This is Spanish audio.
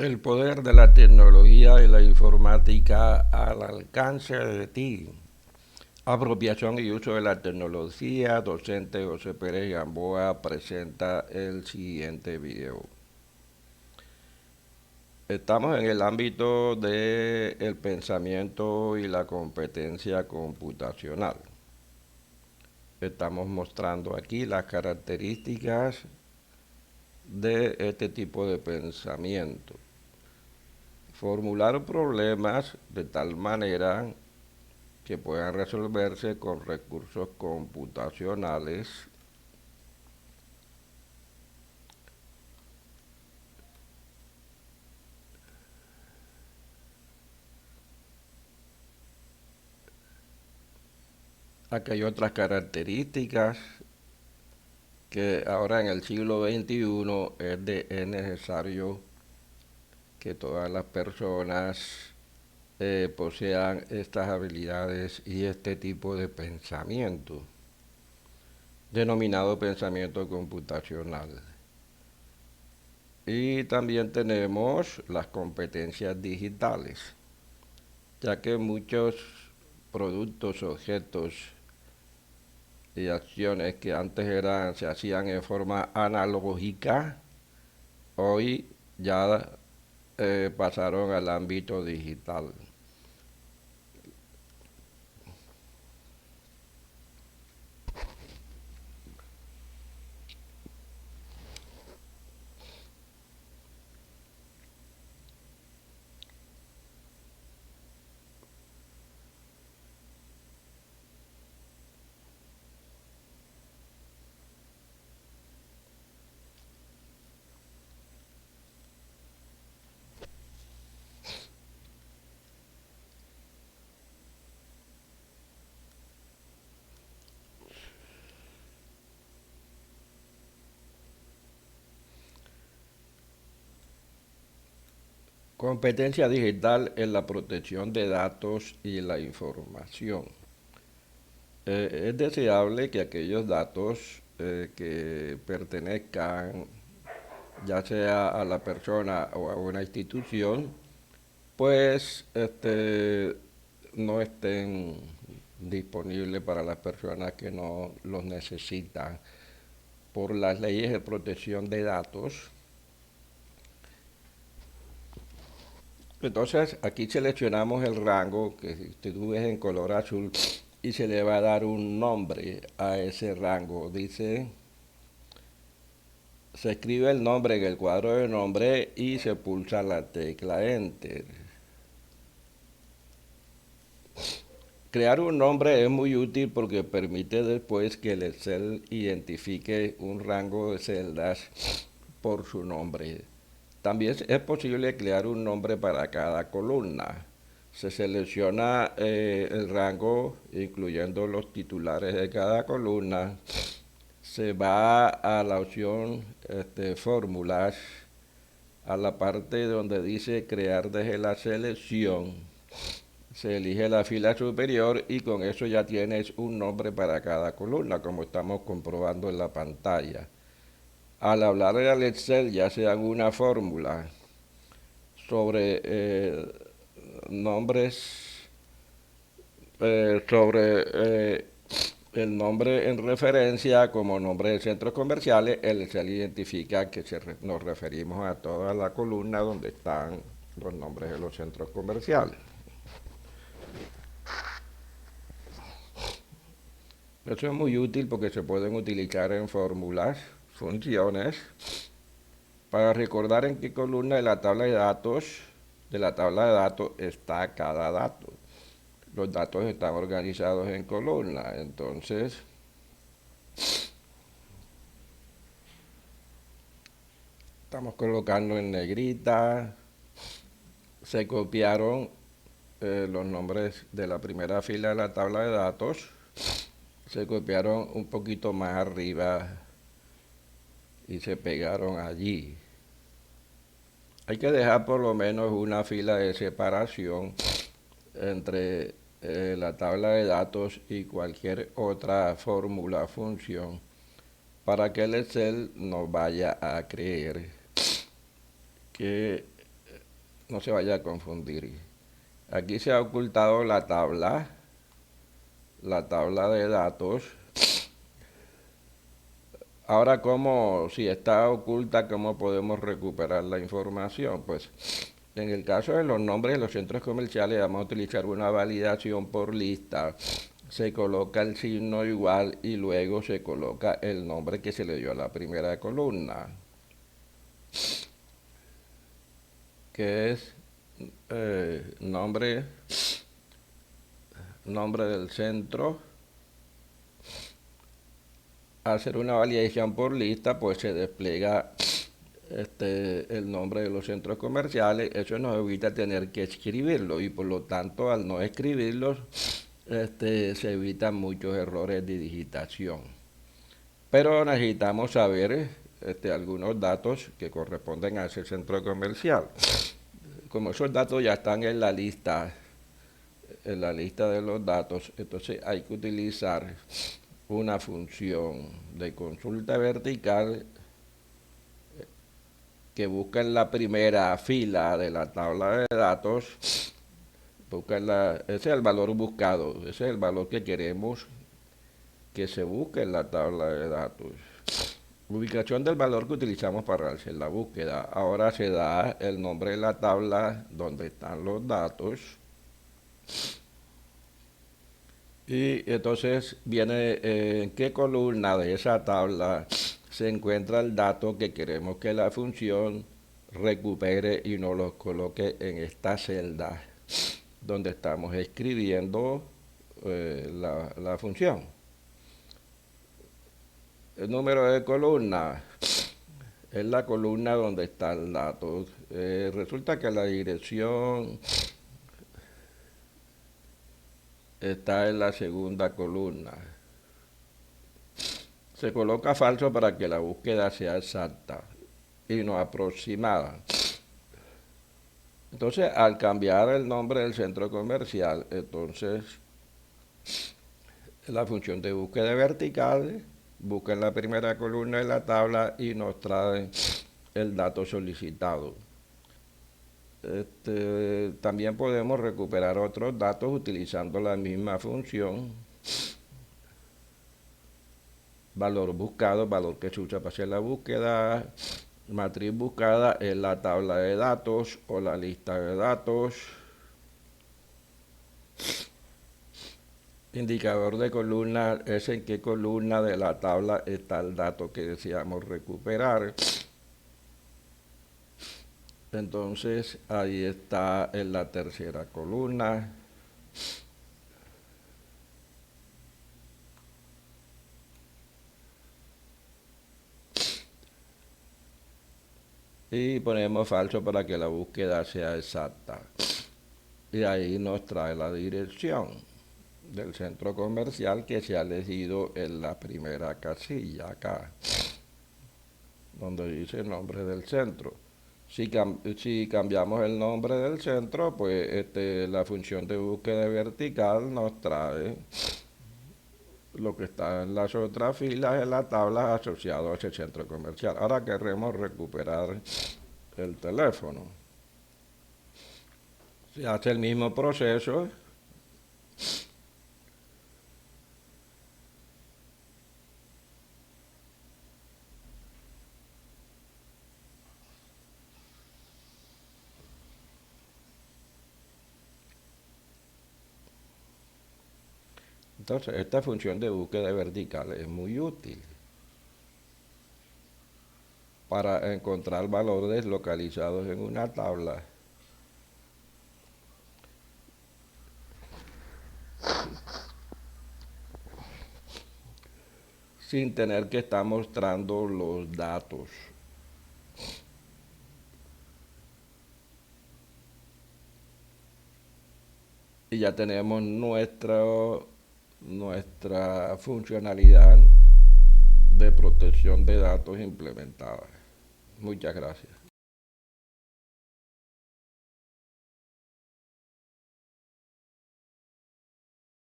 El poder de la tecnología y la informática al alcance de ti. Apropiación y uso de la tecnología. Docente José Pérez Gamboa presenta el siguiente video. Estamos en el ámbito del pensamiento y la competencia computacional. Estamos mostrando aquí las características de este tipo de pensamiento. Formular problemas de tal manera que puedan resolverse con recursos computacionales Aquí hay otras características que ahora en el siglo XXI es necesario que todas las personas posean estas habilidades y este tipo de pensamiento, denominado pensamiento computacional. Y también tenemos las competencias digitales, ya que muchos productos, objetos y acciones que antes se hacían en forma analógica, hoy ya pasaron al ámbito digital. Competencia digital en la protección de datos y la información. Es deseable que aquellos datos que pertenezcan ya sea a la persona o a una institución, pues no estén disponibles para las personas que no los necesitan. Por las leyes de protección de datos. Entonces aquí seleccionamos el rango que tú ves en color azul y se le va a dar un nombre a ese rango. Dice, se escribe el nombre en el cuadro de nombre y se pulsa la tecla Enter. Crear un nombre es muy útil porque permite después que el Excel identifique un rango de celdas por su nombre. También es posible crear un nombre para cada columna. Se selecciona el rango, incluyendo los titulares de cada columna. Se va a la opción fórmulas, a la parte donde dice crear desde la selección. Se elige la fila superior y con eso ya tienes un nombre para cada columna, como estamos comprobando en la pantalla. Al hablar del Excel ya se dan una fórmula sobre nombres, sobre el nombre en referencia como nombre de centros comerciales. El Excel identifica que nos referimos a toda la columna donde están los nombres de los centros comerciales. Eso es muy útil porque se pueden utilizar en fórmulas, funciones, para recordar en qué columna de la tabla de datos está cada dato. Los datos están organizados en columnas, entonces estamos colocando en negrita. Se copiaron los nombres de la primera fila de la tabla de datos, se copiaron un poquito más arriba y se pegaron allí. Hay que dejar por lo menos una fila de separación entre la tabla de datos y cualquier otra fórmula, función, para que el Excel no vaya a creer que no se vaya a confundir. Aquí se ha ocultado la tabla de datos. Ahora, ¿cómo, si está oculta, cómo podemos recuperar la información? Pues en el caso de los nombres de los centros comerciales vamos a utilizar una validación por lista. Se coloca el signo igual y luego se coloca el nombre que se le dio a la primera columna, que es nombre, nombre del centro. Al hacer una validación por lista, pues se despliega el nombre de los centros comerciales. Eso nos evita tener que escribirlo y por lo tanto al no escribirlos se evitan muchos errores de digitación. Pero necesitamos saber algunos datos que corresponden a ese centro comercial. Como esos datos ya están en la lista de los datos, entonces hay que utilizar una función de consulta vertical que busca en la primera fila de la tabla de datos, ese es el valor buscado, ese es el valor que queremos que se busque en la tabla de datos. Ubicación del valor que utilizamos para hacer la búsqueda. Ahora se da el nombre de la tabla donde están los datos. Y entonces viene en qué columna de esa tabla se encuentra el dato que queremos que la función recupere y nos lo coloque en esta celda donde estamos escribiendo la función. El número de columna es la columna donde está el dato. Resulta que la dirección está en la segunda columna. Se coloca falso para que la búsqueda sea exacta y no aproximada. Entonces, al cambiar el nombre del centro comercial, entonces la función de búsqueda vertical busca en la primera columna de la tabla y nos trae el dato solicitado. También podemos recuperar otros datos utilizando la misma función. Valor buscado, valor que se usa para hacer la búsqueda. Matriz buscada es la tabla de datos o la lista de datos. Indicador de columna es en qué columna de la tabla está el dato que deseamos recuperar. Entonces ahí está en la tercera columna. Y ponemos falso para que la búsqueda sea exacta. Y ahí nos trae la dirección del centro comercial que se ha elegido en la primera casilla acá, donde dice el nombre del centro. Si cambiamos el nombre del centro, pues la función de búsqueda vertical nos trae lo que está en las otras filas de la tabla asociado a ese centro comercial. Ahora queremos recuperar el teléfono. Se hace el mismo proceso. Entonces, esta función de búsqueda vertical es muy útil para encontrar valores localizados en una tabla sin tener que estar mostrando los datos. Y ya tenemos nuestra funcionalidad de protección de datos implementada. Muchas gracias.